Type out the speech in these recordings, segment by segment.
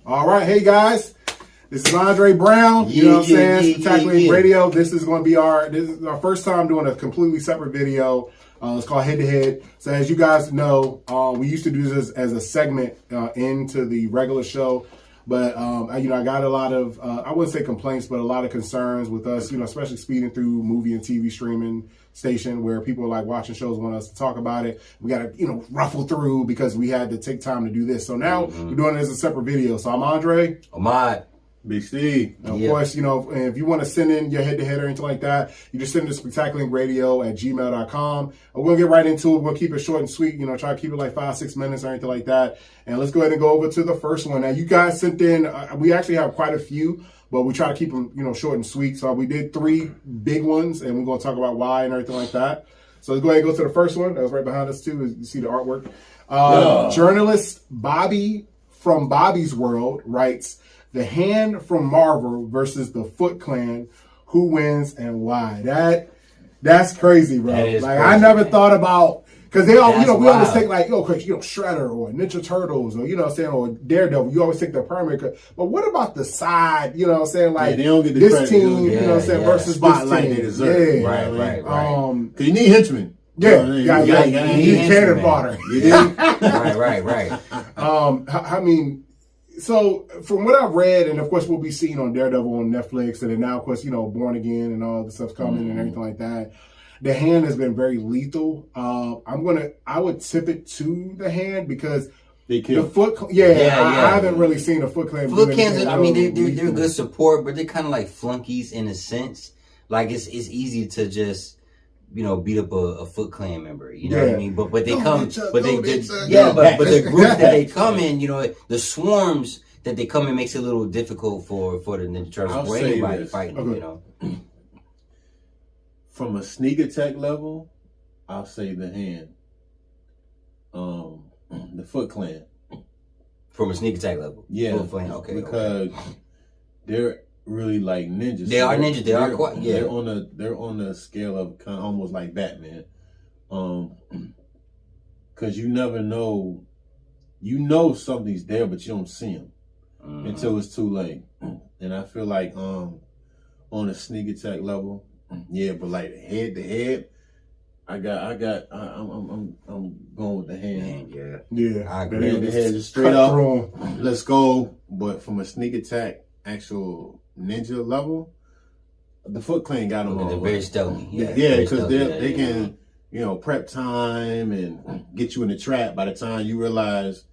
All right, hey guys, this is Andre Brown. You know what I'm saying? Spectacularinkradio. Radio. This is our first time doing a completely separate video. It's called Head to Head. So as you guys know, we used to do this as a segment into the regular show. But, I got a lot of, I wouldn't say complaints, but a lot of concerns with us, especially speeding through movie and TV streaming station where people are like watching shows want us to talk about it. We got to, ruffle through because we had to take time to do this. So now we're doing it as a separate video. So I'm Andre. Ahmad. Big Steve. And of course, if you want to send in your head-to-head or anything like that, you just send it to spectacularinkradio@gmail.com. We're going to get right into it. We'll keep it short and sweet, try to keep it like 5-6 minutes or anything like that. And let's go ahead and go over to the first one. Now, you guys sent in, we actually have quite a few, but we try to keep them, short and sweet. So we did 3 big ones, and we're going to talk about why and everything like that. So let's go ahead and go to the first one. That was right behind us, too. You see the artwork. Journalist Bobby from Bobby's World writes, "The Hand from Marvel versus the Foot Clan. Who wins and why?" That's crazy, bro. Like crazy, I never thought about, because they all, we always take like, Shredder or Ninja Turtles or or Daredevil. You always take the primary. But what about the side? Like they don't get the this credit, team, versus spotlight this they team. deserve. Yeah, right. Because you need henchmen. Yeah, you need cannon fodder. Right. I mean. So from what I've read, and of course we'll be seeing on Daredevil on Netflix, and then now of course Born Again and all the stuff's coming and everything like that. The Hand has been very lethal. I would tip it to the Hand because they kill. The Foot. I haven't really seen a Foot Clan. Foot Clans. I mean, they're good support, but they're kind of like flunkies in a sense. Like it's easy to just beat up a Foot Clan member, what I mean? But they come, but the group that they come in, the swarms that they come in makes it a little difficult for the Ninja Turtles or anybody fighting, From a sneak attack level, I'll say the Hand. The Foot Clan. From a sneak attack level? Yeah. Foot Clan, okay. Because they're really like ninjas. They are ninjas. They're quite. Yeah. They're on the scale of kind of almost like Batman, because you never know. Something's there, but you don't see them until it's too late. And I feel like on a sneak attack level, but like head to head, I'm going with the Hand. Yeah. I agree. Head to head, just straight up. Let's go. But from a sneak attack, actual ninja level, the Foot Clan got them all. They're very stealthy. Because they can, prep time and get you in the trap by the time you realize,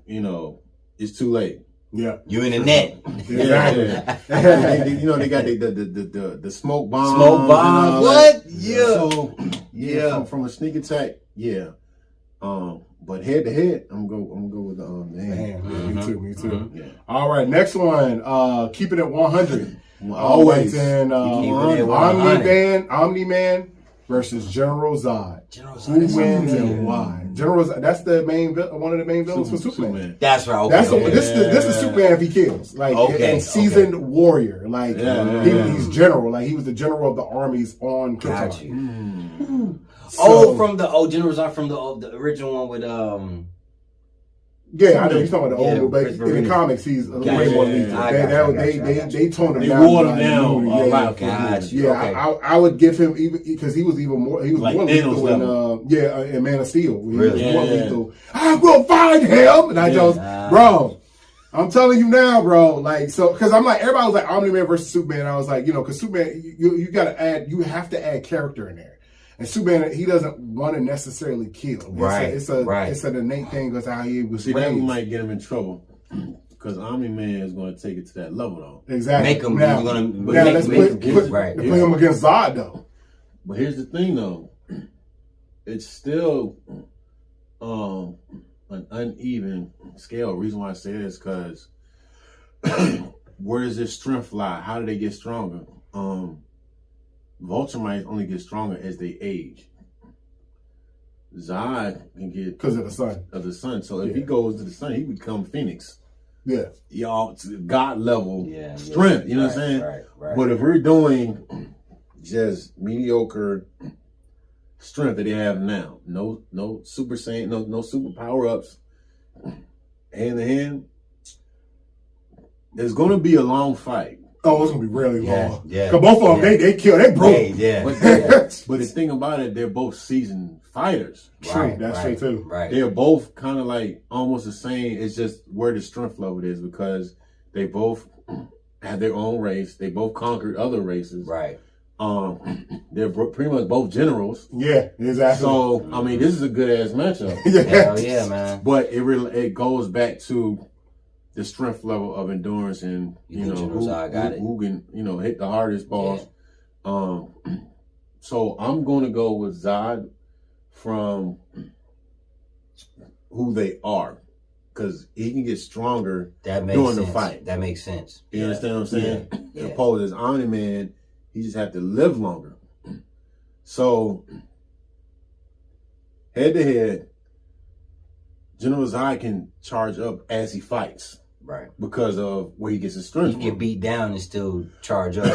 it's too late. Yeah, you in the net. Exactly. They got the smoke bomb. Smoke bomb. What? So from a sneak attack, but head to head, I'm gonna go with the Hand. Me too. Yeah. All right, next one. Keeping it 100. Always. Omni-Man versus General Zod. Who wins and why? General Zod, that's one of the main villains for Superman. That's right. Okay. This is Superman if he kills. And seasoned warrior. He's general. Like he was the general of the armies on Krypton. Got you. From the General Zod from the original one with Yeah, I know you're talking about the old, but in the comics, he's way more lethal. They toned him down. They wore him down a lot. I would give him because he was more lethal in Man of Steel. He was more lethal. I will find him, and I just, bro. I'm telling you now, bro. Because I'm like, everybody was like Omni-Man versus Superman. And I was like, because Superman, you have to add character in there. And Superman, he doesn't want to necessarily kill. It's an innate thing because how he was raised. That might get him in trouble because Omni-Man is going to take it to that level, though. Exactly. Make him. Let's put him against Zod, though. But here's the thing, though. It's still an uneven scale. The reason why I say this is because where does his strength lie? How do they get stronger? Vulture might only get stronger as they age. Zod can get because of the sun. So if he goes to the sun, he become Phoenix. Yeah, y'all God level strength. You know what I'm saying? Right. But if we're doing just mediocre strength that they have now, no super saiyan, no super power ups, hand to hand, it's going to be a long fight. Oh, it's gonna be really long. Yeah. Cause both of them, they broke. Yeah. But the thing about it, they're both seasoned fighters. True, that's true too. Right. They're both kind of like almost the same. It's just where the strength level is because they both have their own race. They both conquered other races. Right. They're pretty much both generals. Yeah, exactly. So I mean, this is a good ass matchup. Hell yeah, man. But it goes back to the strength level of endurance and who can hit the hardest balls. Yeah. So I'm going to go with Zod from who they are because he can get stronger during the fight. That makes sense. You understand what I'm saying? Yeah. Opposed as Omni-Man, he just have to live longer. So head to head, General Zod can charge up as he fights. Right. Because of where he gets his strength. He can get beat down and still charge up.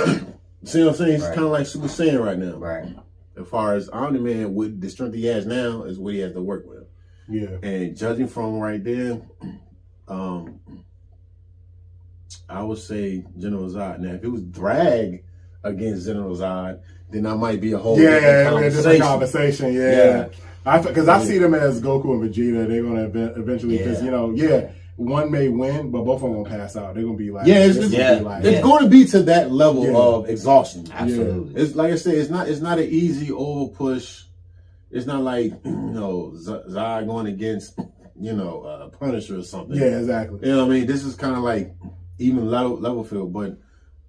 See what I'm saying? It's kind of like Super Saiyan right now. Right. As far as Omni-Man, with the strength he has now, is what he has to work with. Yeah. And judging from right there, I would say General Zod. Now, if it was drag against General Zod, then that might be a whole different conversation. Yeah. Because I see them as Goku and Vegeta. They're going to eventually, because, one may win, but both of them going to pass out. They're going to be like, it's going to be to that level of exhaustion. Absolutely. It's like I said, it's not an easy over push. It's not like, Zod going against, Punisher or something. Yeah, exactly. You know what I mean? This is kind of like even level field, but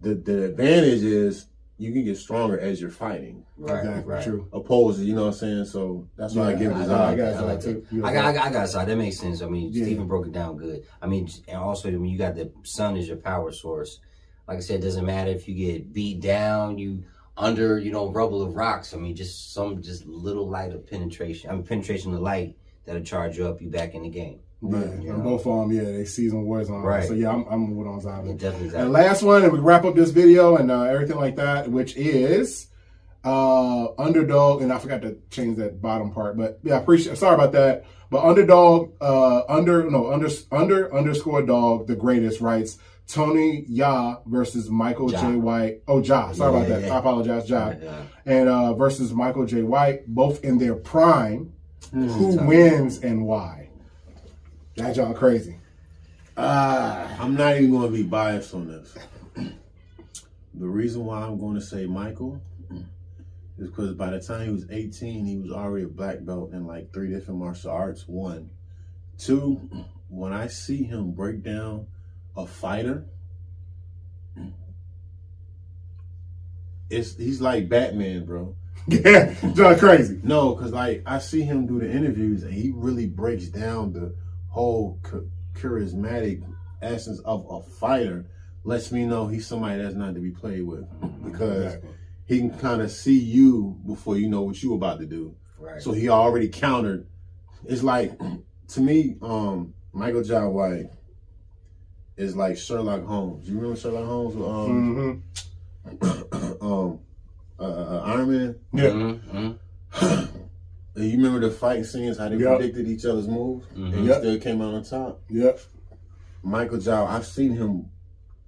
the advantage is you can get stronger as you're fighting. Right, exactly. True. Opposed to, you know what I'm saying? So that's why I give it Zod. I got Zod. That makes sense. I mean, Steven broke it down good. I mean, and also, you got the sun as your power source. Like I said, it doesn't matter if you get beat down, you under, rubble of rocks. I mean, just little light of penetration. I mean, penetration of light that'll charge you up, you back in the game. Yeah, and both of them, they season wars on. Right. So I'm with on Zod. Definitely. And last one, and we wrap up this video and everything like that, which is Underdog, and I forgot to change that bottom part, but sorry about that. But Underdog, underscore dog, the greatest, writes Tony Ya versus Michael J. White. Oh, Ja. Sorry about that. I apologize, Ja. And versus Michael J. White, both in their prime. Who wins and why? That y'all crazy. I'm not even going to be biased on this. The reason why I'm going to say Michael is because by the time he was 18, he was already a black belt in like 3 different martial arts. 1. 2, when I see him break down a fighter, he's like Batman, bro. Yeah, y'all crazy. No, because like I see him do the interviews and he really breaks down the whole charismatic essence of a fighter. Lets me know he's somebody that's not to be played with because he can kind of see you before you know what you about to do. Right. So he already countered. It's like, to me, Michael J. White is like Sherlock Holmes. You remember Sherlock Holmes with Iron Man? Yeah. Mm-hmm. You remember the fight scenes, how they predicted each other's moves, and he still came out on top? Yep. Michael J. I've seen him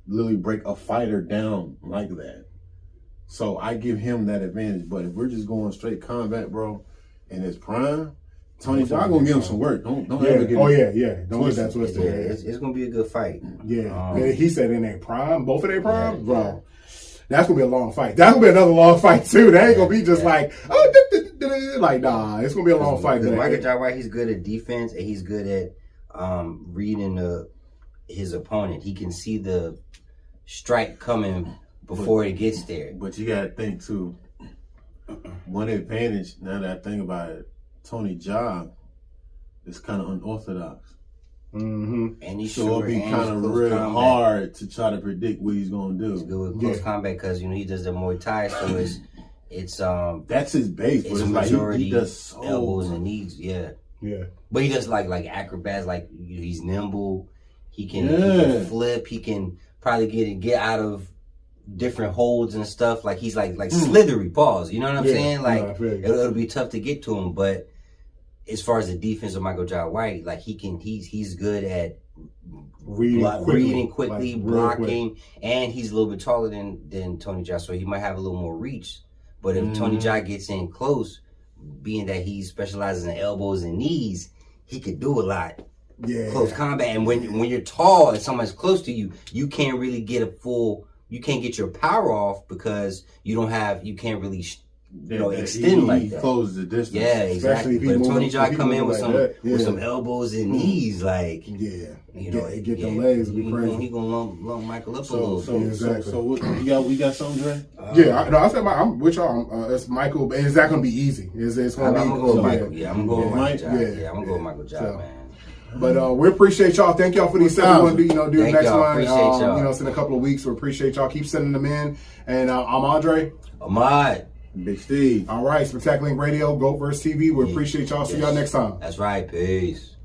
literally break a fighter down like that. So I give him that advantage. But if we're just going straight combat, bro, in his prime, Tony Jaa gonna give him some work. Don't ever get Don't get that twisted. It's gonna be a good fight. Yeah. he said in their prime, both of their prime, bro. That's gonna be a long fight. That's gonna be another long fight too. That ain't gonna be just like, like, nah. It's gonna be a long fight. Michael J. White, he's good at defense and he's good at reading his opponent. He can see the strike coming before it gets there. But you gotta think too. One advantage, now that I think about it, Tony Jaa is kind of unorthodox. Mm-hmm. And he's it'll be kind of really hard to try to predict what he's gonna do. He's good with close combat because he does the Muay Thai, so it's that's his base. It's but majority he does elbows and knees. Yeah. But he does like acrobats. Like he's nimble. He can flip. He can probably get out of different holds and stuff. Like he's like slithery paws. You know what I'm saying? Like it'll be tough to get to him, but as far as the defense of Michael J. White, like he's good at reading quickly, like, blocking, and he's a little bit taller than Tony Jaa, so he might have a little more reach. But if Tony Jaa gets in close, being that he specializes in elbows and knees, he could do a lot. Yeah. Close combat. And when you're tall and someone's close to you, you can't really get you can't get your power off because you can't really extend like that. Close the distance. Yeah, exactly. But if Tony Jaa come in with some elbows and knees, like, get the legs will be crazy. He gonna lump Michael up a little bit. Exactly. So what, we got something, Dre? I said I'm with y'all. It's Michael, and it's not gonna be easy. It's gonna I'm gonna go with Michael. Yeah, I'm gonna go with Michael Jaa. Yeah, I'm gonna go with Michael Jaa, man. But we appreciate y'all. Thank y'all for these 7 do the next one. Appreciate y'all. It's in a couple of weeks. We appreciate y'all. Keep sending them in. And I'm Andre. Ahmad. Big Steve. All right, Spectacularinkradio, GOAT vs. TV. We appreciate y'all. See y'all next time. That's right. Peace.